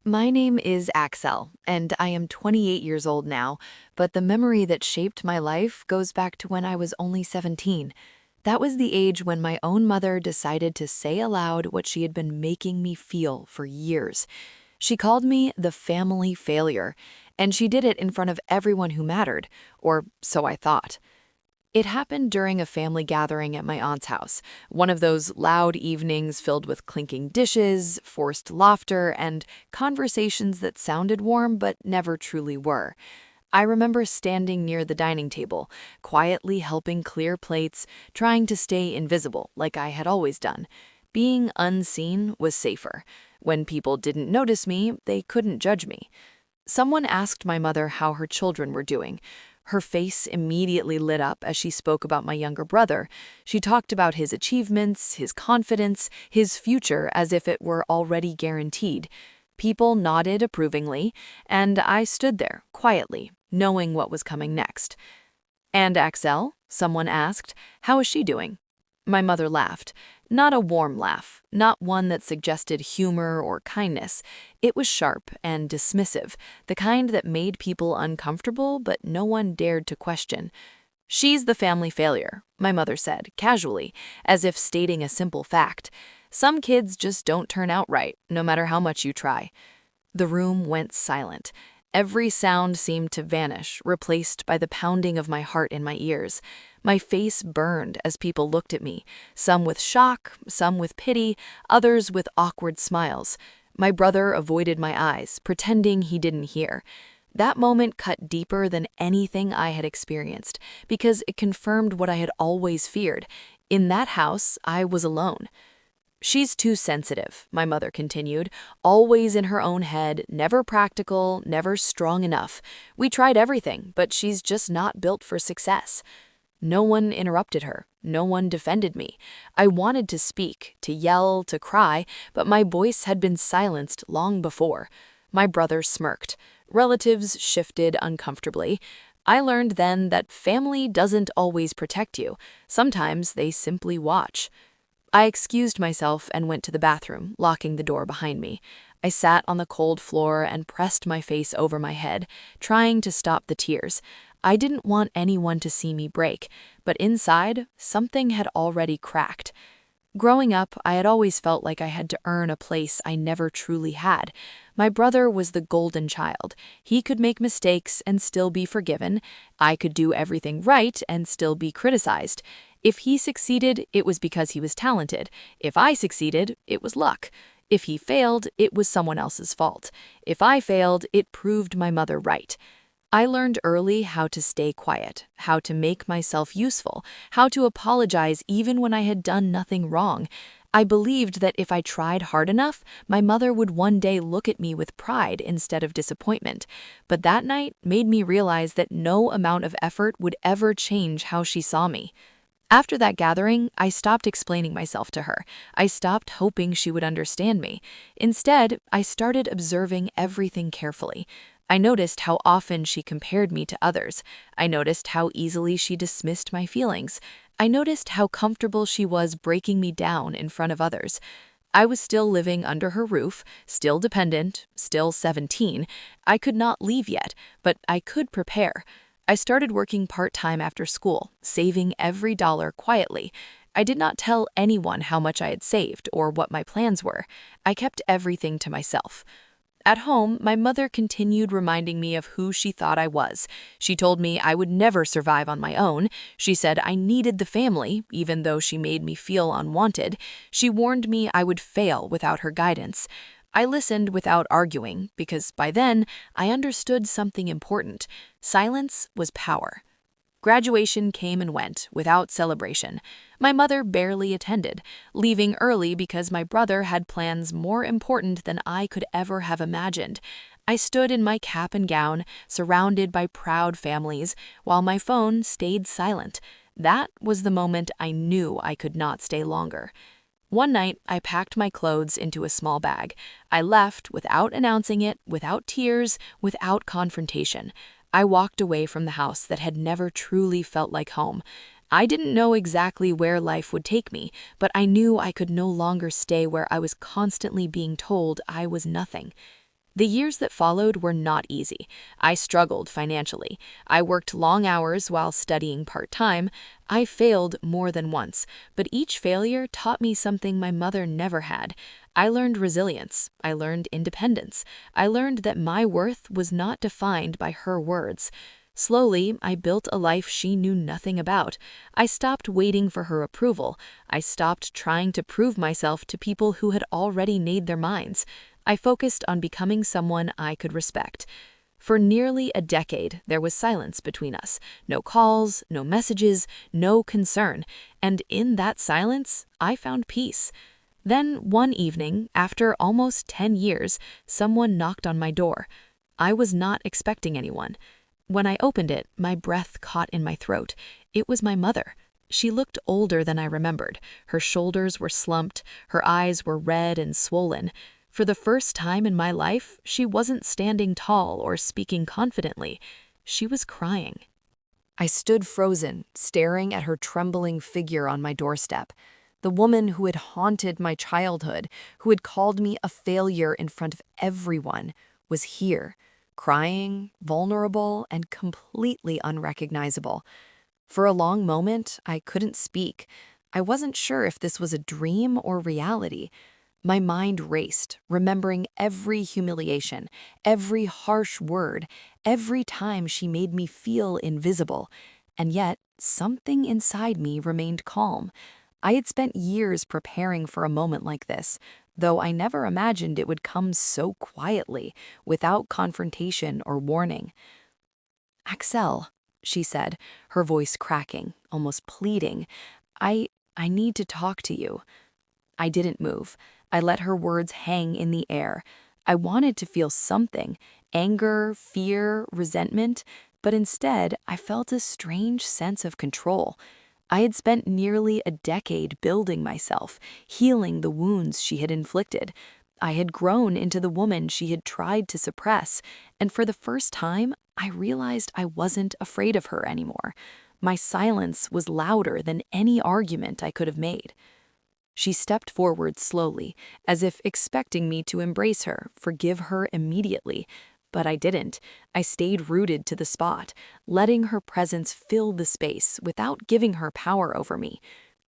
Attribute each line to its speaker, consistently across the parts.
Speaker 1: My name is Axelle, and I am 28 years old now, but the memory that shaped my life goes back to when I was only 17. That was the age when my own mother decided to say aloud what she had been making me feel for years. She called me the family failure, and she did it in front of everyone who mattered, or so I thought. It happened during a family gathering at my aunt's house, one of those loud evenings filled with clinking dishes, forced laughter, and conversations that sounded warm but never truly were. I remember standing near the dining table, quietly helping clear plates, trying to stay invisible like I had always done. Being unseen was safer. When people didn't notice me, they couldn't judge me. Someone asked my mother how her children were doing. Her face immediately lit up as she spoke about my younger brother. She talked about his achievements, his confidence, his future as if it were already guaranteed. People nodded approvingly, and I stood there, quietly, knowing what was coming next. "And Axelle?" someone asked. "How is she doing?" My mother laughed. Not a warm laugh, not one that suggested humor or kindness. It was sharp and dismissive, the kind that made people uncomfortable but no one dared to question. "She's the family failure," my mother said, casually, as if stating a simple fact. "Some kids just don't turn out right, no matter how much you try." The room went silent. Every sound seemed to vanish, replaced by the pounding of my heart in my ears. My face burned as people looked at me, some with shock, some with pity, others with awkward smiles. My brother avoided my eyes, pretending he didn't hear. That moment cut deeper than anything I had experienced, because it confirmed what I had always feared. In that house, I was alone. "She's too sensitive," my mother continued, "always in her own head, never practical, never strong enough. We tried everything, but she's just not built for success." No one interrupted her. No one defended me. I wanted to speak, to yell, to cry, but my voice had been silenced long before. My brother smirked. Relatives shifted uncomfortably. I learned then that family doesn't always protect you. Sometimes they simply watch. I excused myself and went to the bathroom, locking the door behind me. I sat on the cold floor and pressed my face over my head, trying to stop the tears. I didn't want anyone to see me break, but inside, something had already cracked. Growing up, I had always felt like I had to earn a place I never truly had. My brother was the golden child. He could make mistakes and still be forgiven. I could do everything right and still be criticized. If he succeeded, it was because he was talented. If I succeeded, it was luck. If he failed, it was someone else's fault. If I failed, it proved my mother right. I learned early how to stay quiet, how to make myself useful, how to apologize even when I had done nothing wrong. I believed that if I tried hard enough, my mother would one day look at me with pride instead of disappointment. But that night made me realize that no amount of effort would ever change how she saw me. After that gathering, I stopped explaining myself to her. I stopped hoping she would understand me. Instead, I started observing everything carefully. I noticed how often she compared me to others. I noticed how easily she dismissed my feelings. I noticed how comfortable she was breaking me down in front of others. I was still living under her roof, still dependent, still 17. I could not leave yet, but I could prepare. I started working part-time after school, saving every dollar quietly. I did not tell anyone how much I had saved or what my plans were. I kept everything to myself. At home, my mother continued reminding me of who she thought I was. She told me I would never survive on my own. She said I needed the family, even though she made me feel unwanted. She warned me I would fail without her guidance. I listened without arguing, because by then, I understood something important. Silence was power. Graduation came and went, without celebration. My mother barely attended, leaving early because my brother had plans more important than I could ever have imagined. I stood in my cap and gown, surrounded by proud families, while my phone stayed silent. That was the moment I knew I could not stay longer. One night, I packed my clothes into a small bag. I left without announcing it, without tears, without confrontation. I walked away from the house that had never truly felt like home. I didn't know exactly where life would take me, but I knew I could no longer stay where I was constantly being told I was nothing. The years that followed were not easy. I struggled financially. I worked long hours while studying part-time. I failed more than once, but each failure taught me something my mother never had. I learned resilience. I learned independence. I learned that my worth was not defined by her words. Slowly, I built a life she knew nothing about. I stopped waiting for her approval. I stopped trying to prove myself to people who had already made their minds. I focused on becoming someone I could respect. For nearly a decade, there was silence between us. No calls, no messages, no concern. And in that silence, I found peace. Then, one evening, after almost 10 years, someone knocked on my door. I was not expecting anyone. When I opened it, my breath caught in my throat. It was my mother. She looked older than I remembered. Her shoulders were slumped, her eyes were red and swollen. For the first time in my life, she wasn't standing tall or speaking confidently. She was crying. I stood frozen, staring at her trembling figure on my doorstep. The woman who had haunted my childhood, who had called me a failure in front of everyone, was here, crying, vulnerable, and completely unrecognizable. For a long moment, I couldn't speak. I wasn't sure if this was a dream or reality. My mind raced, remembering every humiliation, every harsh word, every time she made me feel invisible. And yet, something inside me remained calm. I had spent years preparing for a moment like this, though I never imagined it would come so quietly, without confrontation or warning. "Axelle," she said, her voice cracking, almost pleading, I need to talk to you." I didn't move. I let her words hang in the air. I wanted to feel something, anger, fear, resentment, but instead I felt a strange sense of control. I had spent nearly a decade building myself, healing the wounds she had inflicted. I had grown into the woman she had tried to suppress, and for the first time, I realized I wasn't afraid of her anymore. My silence was louder than any argument I could have made. She stepped forward slowly, as if expecting me to embrace her, forgive her immediately. But I didn't. I stayed rooted to the spot, letting her presence fill the space without giving her power over me.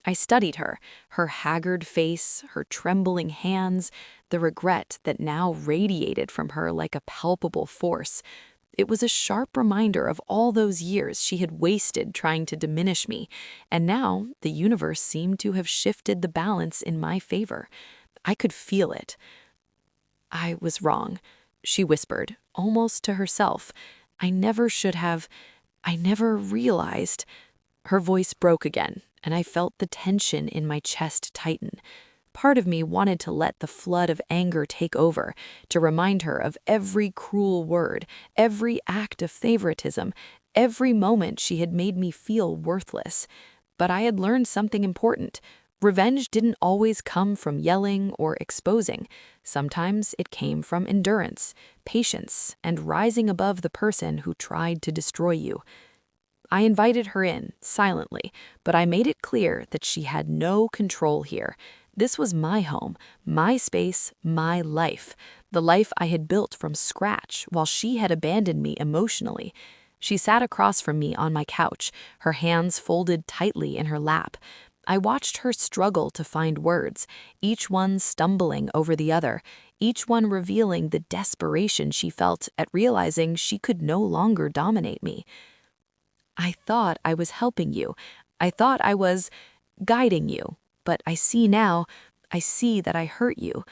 Speaker 1: I studied her, her haggard face, her trembling hands, the regret that now radiated from her like a palpable force. It was a sharp reminder of all those years she had wasted trying to diminish me, and now the universe seemed to have shifted the balance in my favor. I could feel it. "I was wrong," she whispered, almost to herself. "I never should have. I never realized." Her voice broke again, and I felt the tension in my chest tighten. Part of me wanted to let the flood of anger take over, to remind her of every cruel word, every act of favoritism, every moment she had made me feel worthless. But I had learned something important. Revenge didn't always come from yelling or exposing. Sometimes it came from endurance, patience, and rising above the person who tried to destroy you. I invited her in, silently, but I made it clear that she had no control here. This was my home, my space, my life, the life I had built from scratch while she had abandoned me emotionally. She sat across from me on my couch, her hands folded tightly in her lap. I watched her struggle to find words, each one stumbling over the other, each one revealing the desperation she felt at realizing she could no longer dominate me. "I thought I was helping you. I thought I was guiding you. But I see now, I see that I hurt you."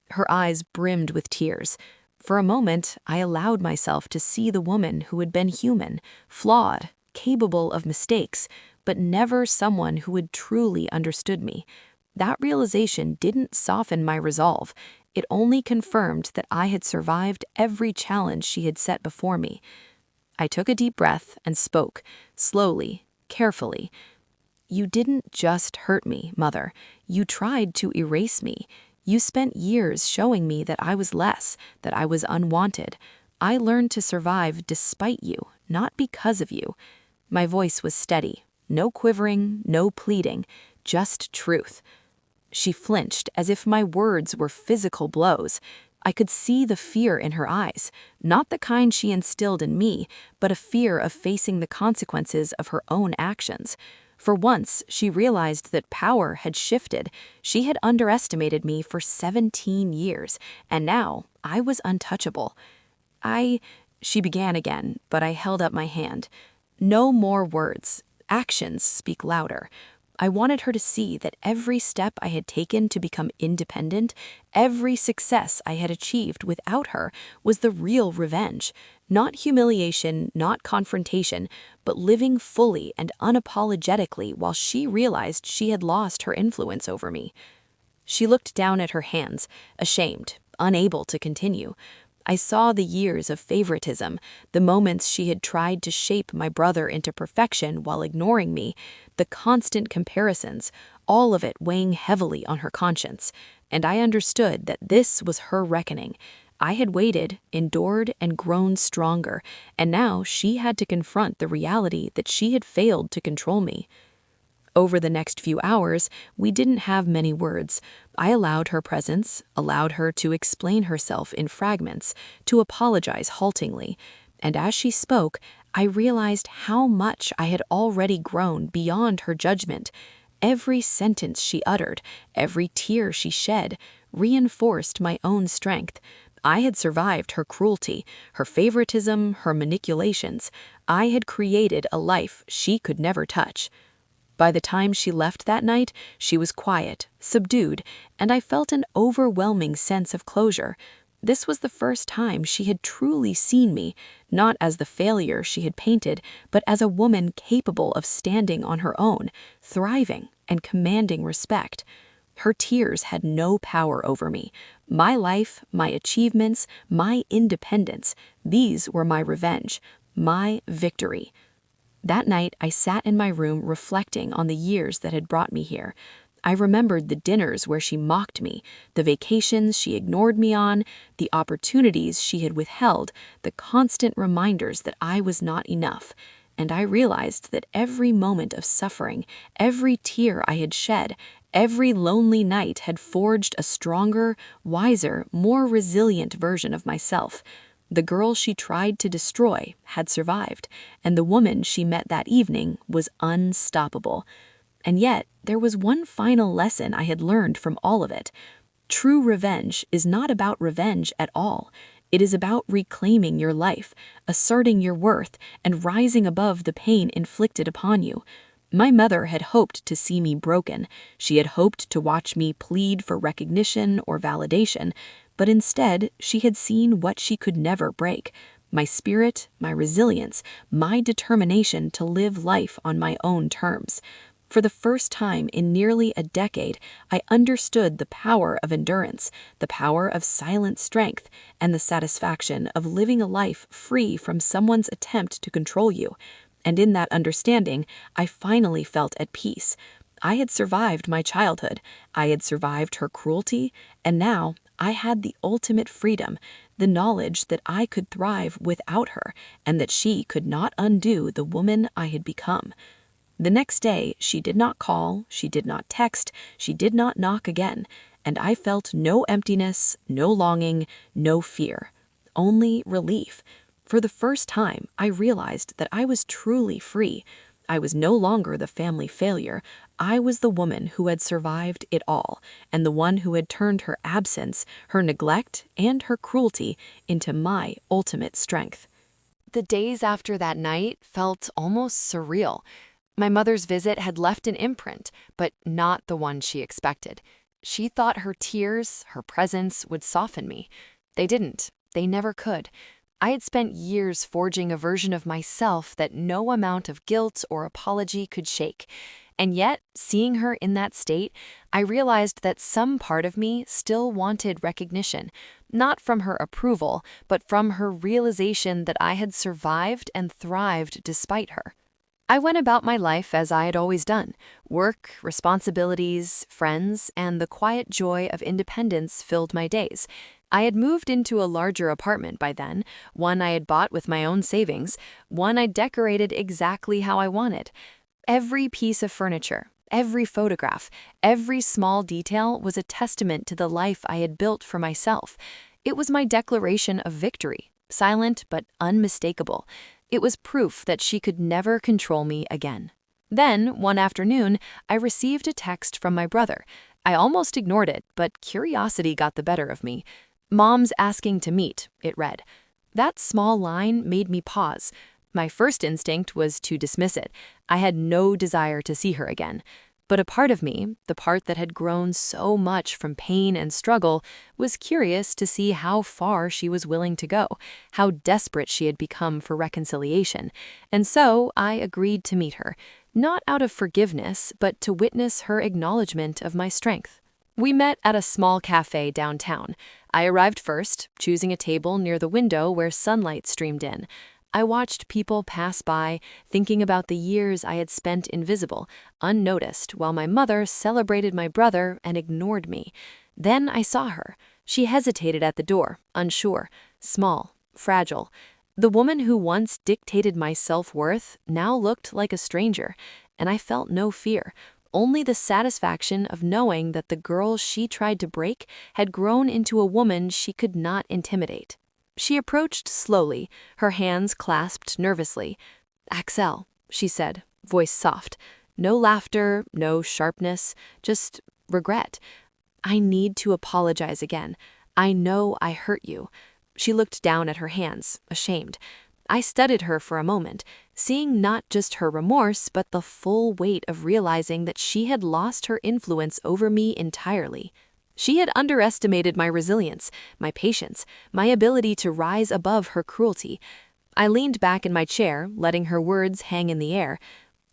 Speaker 1: Her eyes brimmed with tears. For a moment, I allowed myself to see the woman who had been human, flawed, capable of mistakes, but never someone who had truly understood me. That realization didn't soften my resolve. It only confirmed that I had survived every challenge she had set before me. I took a deep breath and spoke, slowly, carefully. "You didn't just hurt me, Mother. You tried to erase me. You spent years showing me that I was less, that I was unwanted. I learned to survive despite you, not because of you." My voice was steady, no quivering, no pleading, just truth. She flinched as if my words were physical blows. I could see the fear in her eyes, not the kind she instilled in me, but a fear of facing the consequences of her own actions. For once, she realized that power had shifted. She had underestimated me for 17 years, and now I was untouchable. She began again, but I held up my hand. No more words. Actions speak louder. I wanted her to see that every step I had taken to become independent, every success I had achieved without her, was the real revenge. Not humiliation, not confrontation, but living fully and unapologetically while she realized she had lost her influence over me. She looked down at her hands, ashamed, unable to continue. I saw the years of favoritism, the moments she had tried to shape my brother into perfection while ignoring me, the constant comparisons, all of it weighing heavily on her conscience. And I understood that this was her reckoning. I had waited, endured, and grown stronger, and now she had to confront the reality that she had failed to control me. Over the next few hours, we didn't have many words. I allowed her presence, allowed her to explain herself in fragments, to apologize haltingly. And as she spoke, I realized how much I had already grown beyond her judgment. Every sentence she uttered, every tear she shed, reinforced my own strength. I had survived her cruelty, her favoritism, her manipulations. I had created a life she could never touch. By the time she left that night, she was quiet, subdued, and I felt an overwhelming sense of closure. This was the first time she had truly seen me, not as the failure she had painted, but as a woman capable of standing on her own, thriving, and commanding respect. Her tears had no power over me. My life, my achievements, my independence, these were my revenge, my victory. That night, I sat in my room reflecting on the years that had brought me here. I remembered the dinners where she mocked me, the vacations she ignored me on, the opportunities she had withheld, the constant reminders that I was not enough. And I realized that every moment of suffering, every tear I had shed, every lonely night had forged a stronger, wiser, more resilient version of myself. The girl she tried to destroy had survived, and the woman she met that evening was unstoppable. And yet, there was one final lesson I had learned from all of it. True revenge is not about revenge at all. It is about reclaiming your life, asserting your worth, and rising above the pain inflicted upon you. My mother had hoped to see me broken. She had hoped to watch me plead for recognition or validation, but instead she had seen what she could never break: my spirit, my resilience, my determination to live life on my own terms. For the first time in nearly a decade, I understood the power of endurance, the power of silent strength, and the satisfaction of living a life free from someone's attempt to control you. And in that understanding, I finally felt at peace. I had survived my childhood, I had survived her cruelty, and now I had the ultimate freedom, the knowledge that I could thrive without her, and that she could not undo the woman I had become. The next day, she did not call, she did not text, she did not knock again, and I felt no emptiness, no longing, no fear, only relief. For the first time, I realized that I was truly free. I was no longer the family failure. I was the woman who had survived it all, and the one who had turned her absence, her neglect, and her cruelty into my ultimate strength. The days after that night felt almost surreal. My mother's visit had left an imprint, but not the one she expected. She thought her tears, her presence, would soften me. They didn't. They never could. I had spent years forging a version of myself that no amount of guilt or apology could shake. And yet, seeing her in that state, I realized that some part of me still wanted recognition, not from her approval, but from her realization that I had survived and thrived despite her. I went about my life as I had always done: work, responsibilities, friends, and the quiet joy of independence filled my days. I had moved into a larger apartment by then, one I had bought with my own savings, one I decorated exactly how I wanted. Every piece of furniture, every photograph, every small detail was a testament to the life I had built for myself. It was my declaration of victory, silent but unmistakable. It was proof that she could never control me again. Then, one afternoon, I received a text from my brother. I almost ignored it, but curiosity got the better of me. "Mom's asking to meet," it read. That small line made me pause. My first instinct was to dismiss it. I had no desire to see her again. But a part of me, the part that had grown so much from pain and struggle, was curious to see how far she was willing to go, how desperate she had become for reconciliation. And so I agreed to meet her, not out of forgiveness, but to witness her acknowledgement of my strength. We met at a small cafe downtown. I arrived first, choosing a table near the window where sunlight streamed in. I watched people pass by, thinking about the years I had spent invisible, unnoticed, while my mother celebrated my brother and ignored me. Then I saw her. She hesitated at the door, unsure, small, fragile. The woman who once dictated my self-worth now looked like a stranger, and I felt no fear, only the satisfaction of knowing that the girl she tried to break had grown into a woman she could not intimidate. She approached slowly, her hands clasped nervously. "Axelle," she said, voice soft. No laughter, no sharpness, just regret. "I need to apologize again. I know I hurt you." She looked down at her hands, ashamed. I studied her for a moment, seeing not just her remorse, but the full weight of realizing that she had lost her influence over me entirely. She had underestimated my resilience, my patience, my ability to rise above her cruelty. I leaned back in my chair, letting her words hang in the air.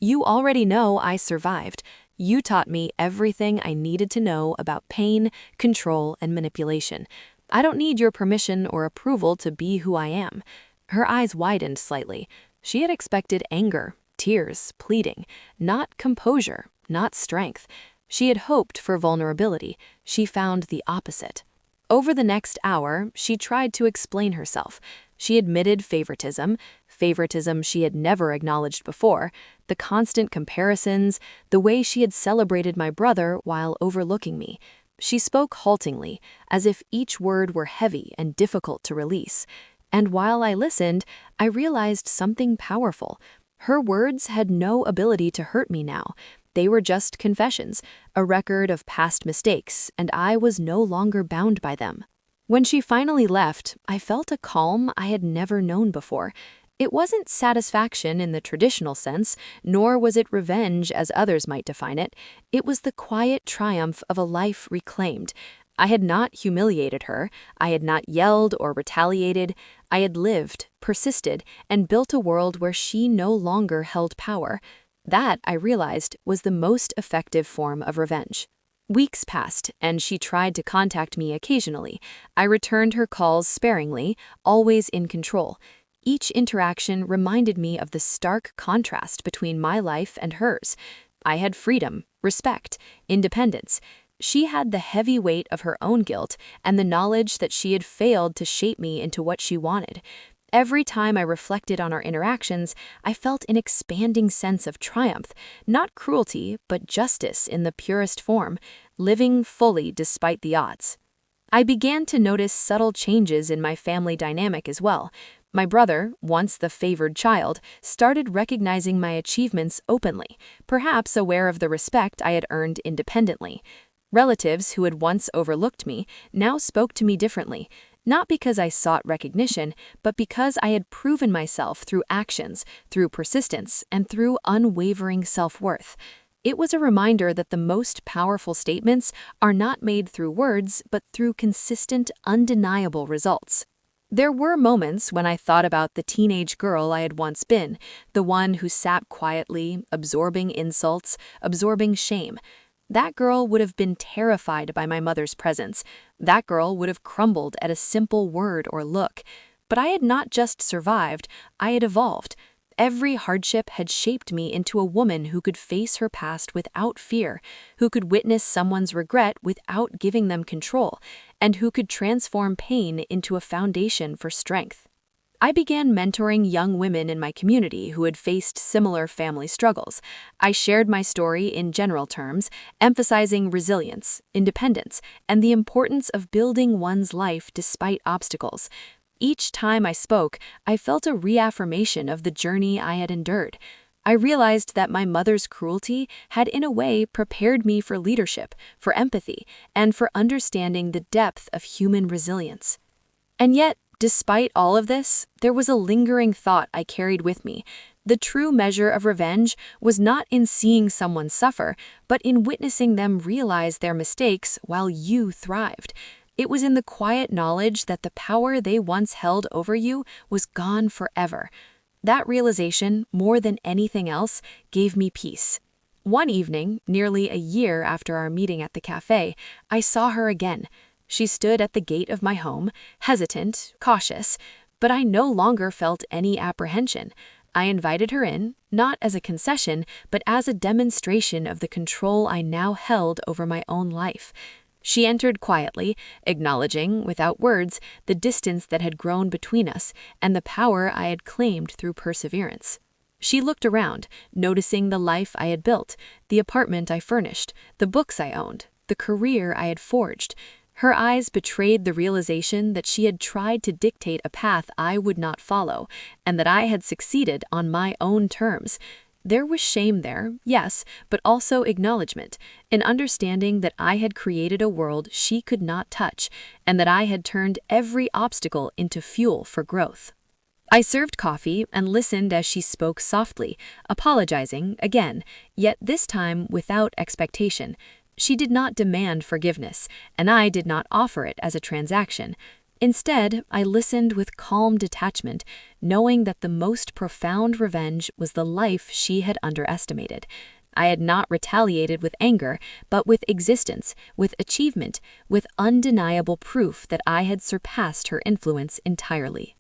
Speaker 1: "You already know I survived. You taught me everything I needed to know about pain, control, and manipulation. I don't need your permission or approval to be who I am." Her eyes widened slightly. She had expected anger, tears, pleading, not composure, not strength. She had hoped for vulnerability. She found the opposite. Over the next hour, she tried to explain herself. She admitted favoritism she had never acknowledged before, the constant comparisons, the way she had celebrated my brother while overlooking me. She spoke haltingly, as if each word were heavy and difficult to release. And while I listened, I realized something powerful. Her words had no ability to hurt me now. They were just confessions, a record of past mistakes, and I was no longer bound by them. When she finally left, I felt a calm I had never known before. It wasn't satisfaction in the traditional sense, nor was it revenge as others might define it. It was the quiet triumph of a life reclaimed. I had not humiliated her. I had not yelled or retaliated. I had lived, persisted, and built a world where she no longer held power. That, I realized, was the most effective form of revenge. Weeks passed, and she tried to contact me occasionally. I returned her calls sparingly, always in control. Each interaction reminded me of the stark contrast between my life and hers. I had freedom, respect, independence. She had the heavy weight of her own guilt and the knowledge that she had failed to shape me into what she wanted. Every time I reflected on our interactions, I felt an expanding sense of triumph, not cruelty, but justice in the purest form, living fully despite the odds. I began to notice subtle changes in my family dynamic as well. My brother, once the favored child, started recognizing my achievements openly, perhaps aware of the respect I had earned independently. Relatives who had once overlooked me now spoke to me differently, not because I sought recognition, but because I had proven myself through actions, through persistence, and through unwavering self-worth. It was a reminder that the most powerful statements are not made through words, but through consistent, undeniable results. There were moments when I thought about the teenage girl I had once been, the one who sat quietly, absorbing insults, absorbing shame. That girl would have been terrified by my mother's presence. That girl would have crumbled at a simple word or look. But I had not just survived, I had evolved. Every hardship had shaped me into a woman who could face her past without fear, who could witness someone's regret without giving them control, and who could transform pain into a foundation for strength.
Speaker 2: I began mentoring young women in my community who had faced similar family struggles. I shared my story in general terms, emphasizing resilience, independence, and the importance of building one's life despite obstacles. Each time I spoke, I felt a reaffirmation of the journey I had endured. I realized that my mother's cruelty had in a way prepared me for leadership, for empathy, and for understanding the depth of human resilience. And yet, despite all of this, there was a lingering thought I carried with me. The true measure of revenge was not in seeing someone suffer, but in witnessing them realize their mistakes while you thrived. It was in the quiet knowledge that the power they once held over you was gone forever. That realization, more than anything else, gave me peace. One evening, nearly a year after our meeting at the cafe, I saw her again. She stood at the gate of my home, hesitant, cautious, but I no longer felt any apprehension. I invited her in, not as a concession, but as a demonstration of the control I now held over my own life. She entered quietly, acknowledging, without words, the distance that had grown between us and the power I had claimed through perseverance. She looked around, noticing the life I had built, the apartment I furnished, the books I owned, the career I had forged. Her eyes betrayed the realization that she had tried to dictate a path I would not follow, and that I had succeeded on my own terms. There was shame there, yes, but also acknowledgement, an understanding that I had created a world she could not touch, and that I had turned every obstacle into fuel for growth. I served coffee and listened as she spoke softly, apologizing again, yet this time without expectation. She did not demand forgiveness, and I did not offer it as a transaction. Instead, I listened with calm detachment, knowing that the most profound revenge was the life she had underestimated. I had not retaliated with anger, but with existence, with achievement, with undeniable proof that I had surpassed her influence entirely.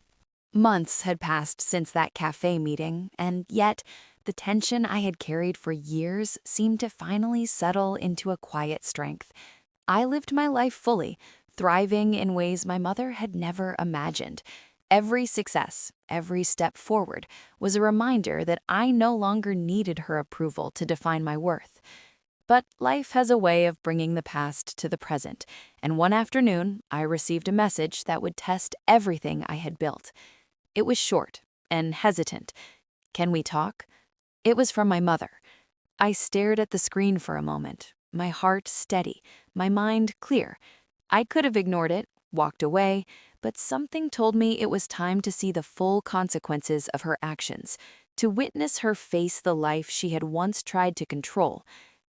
Speaker 1: Months had passed since that cafe meeting, and yet the tension I had carried for years seemed to finally settle into a quiet strength. I lived my life fully, thriving in ways my mother had never imagined. Every success, every step forward, was a reminder that I no longer needed her approval to define my worth. But life has a way of bringing the past to the present, and one afternoon I received a message that would test everything I had built. It was short and hesitant. "Can we talk?" It was from my mother. I stared at the screen for a moment, my heart steady, my mind clear. I could have ignored it, walked away, but something told me it was time to see the full consequences of her actions, to witness her face the life she had once tried to control.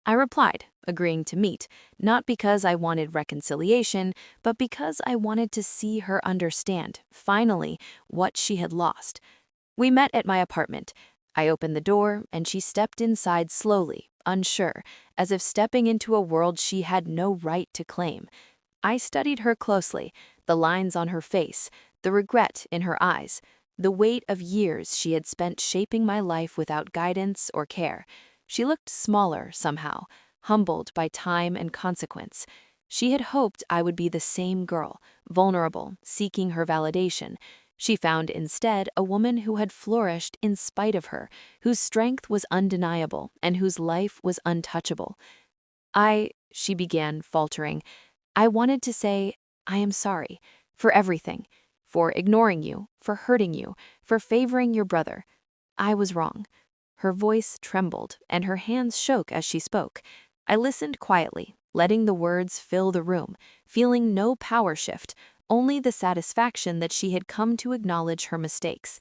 Speaker 1: I replied, agreeing to meet, not because I wanted reconciliation, but because I wanted to see her understand, finally, what she had lost. We met at my apartment. I opened the door, and she stepped inside slowly, unsure, as if stepping into a world she had no right to claim. I studied her closely, the lines on her face, the regret in her eyes, the weight of years she had spent shaping my life without guidance or care. She looked smaller somehow, humbled by time and consequence. She had hoped I would be the same girl, vulnerable, seeking her validation. She found instead a woman who had flourished in spite of her, whose strength was undeniable and whose life was untouchable. She began, faltering. I wanted to say, "I am sorry for everything, for ignoring you, for hurting you, for favoring your brother. I was wrong." Her voice trembled, and her hands shook as she spoke. I listened quietly, letting the words fill the room, feeling no power shift, only the satisfaction that she had come to acknowledge her mistakes.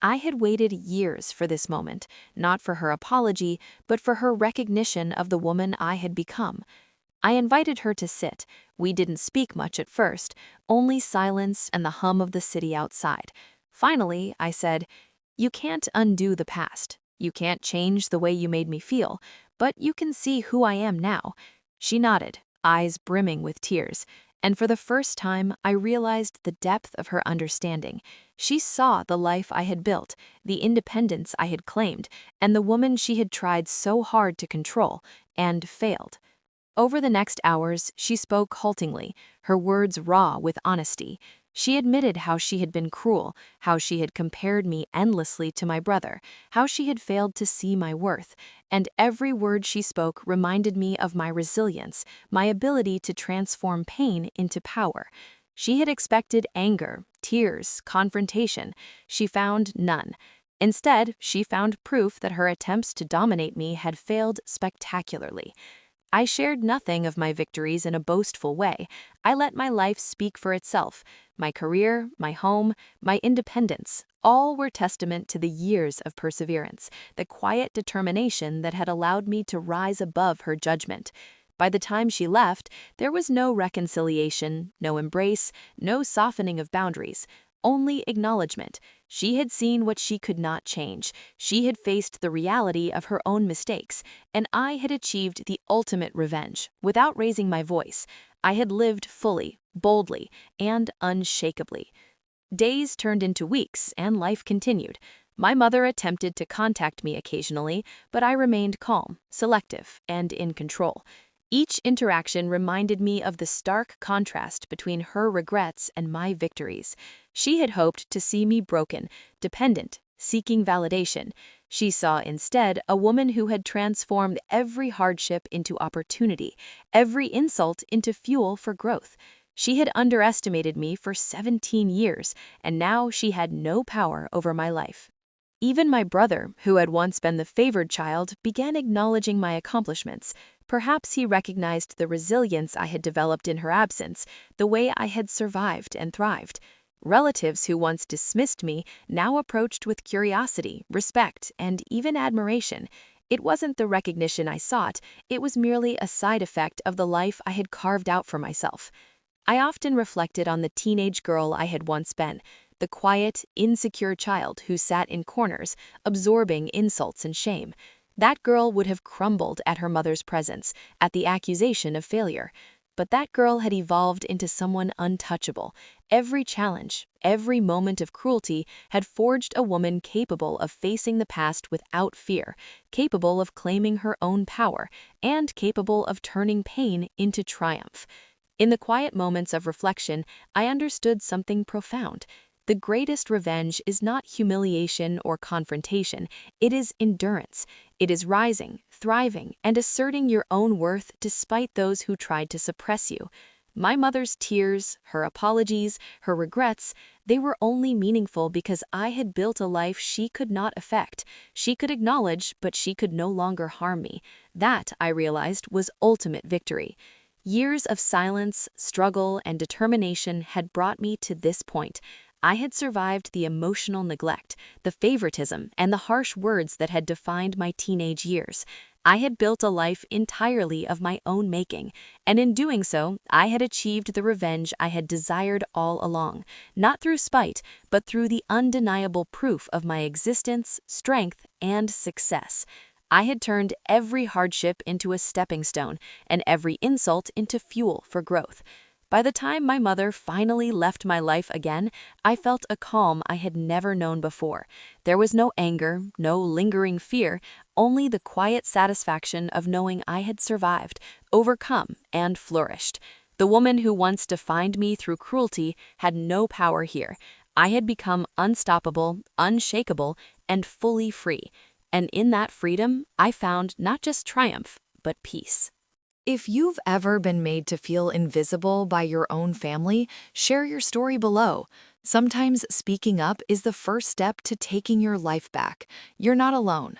Speaker 1: I had waited years for this moment, not for her apology, but for her recognition of the woman I had become. I invited her to sit. We didn't speak much at first, only silence and the hum of the city outside. Finally, I said, "You can't undo the past. You can't change the way you made me feel, but you can see who I am now." She nodded, eyes brimming with tears, and for the first time I realized the depth of her understanding. She saw the life I had built, the independence I had claimed, and the woman she had tried so hard to control, and failed. Over the next hours, she spoke haltingly, her words raw with honesty.
Speaker 2: She admitted how she had been cruel, how she had compared me endlessly to my brother, how she had failed to see my worth, and every word she spoke reminded me of my resilience, my ability to transform pain into power. She had expected anger, tears, confrontation. She found none. Instead, she found proof that her attempts to dominate me had failed spectacularly. I shared nothing of my victories in a boastful way. I let my life speak for itself. My career, my home, my independence, all were testament to the years of perseverance, the quiet determination that had allowed me to rise above her judgment. By the time she left, there was no reconciliation, no embrace, no softening of boundaries, only acknowledgement. She had seen what she could not change. She had faced the reality of her own mistakes, and I had achieved the ultimate revenge without raising my voice. I had lived fully, boldly, and unshakably. Days turned into weeks, and life continued. My mother attempted to contact me occasionally, but I remained calm, selective, and in control. Each interaction reminded me of the stark contrast between her regrets and my victories. She had hoped to see me broken, dependent, seeking validation. She saw instead a woman who had transformed every hardship into opportunity, every insult into fuel for growth. She had underestimated me for 17 years, and now she had no power over my life. Even my brother, who had once been the favored child, began acknowledging my accomplishments. Perhaps he recognized the resilience I had developed in her absence, the way I had survived and thrived. Relatives who once dismissed me now approached with curiosity, respect, and even admiration. It wasn't the recognition I sought, it was merely a side effect of the life I had carved out for myself. I often reflected on the teenage girl I had once been, the quiet, insecure child who sat in corners, absorbing insults and shame. That girl would have crumbled at her mother's presence, at the accusation of failure. But that girl had evolved into someone untouchable. Every challenge, every moment of cruelty had forged a woman capable of facing the past without fear, capable of claiming her own power, and capable of turning pain into triumph. In the quiet moments of reflection, I understood something profound. The greatest revenge is not humiliation or confrontation, it is endurance. It is rising, thriving, and asserting your own worth despite those who tried to suppress you. My mother's tears, her apologies, her regrets, they were only meaningful because I had built a life she could not affect. She could acknowledge, but she could no longer harm me. That, I realized, was ultimate victory. Years of silence, struggle, and determination had brought me to this point. I had survived the emotional neglect, the favoritism, and the harsh words that had defined my teenage years. I had built a life entirely of my own making, and in doing so, I had achieved the revenge I had desired all along, not through spite, but through the undeniable proof of my existence, strength, and success. I had turned every hardship into a stepping stone, and every insult into fuel for growth. By the time my mother finally left my life again, I felt a calm I had never known before. There was no anger, no lingering fear, only the quiet satisfaction of knowing I had survived, overcome, and flourished. The woman who once defined me through cruelty had no power here. I had become unstoppable, unshakable, and fully free. And in that freedom, I found not just triumph, but peace.
Speaker 1: If you've ever been made to feel invisible by your own family, share your story below. Sometimes speaking up is the first step to taking your life back. You're not alone.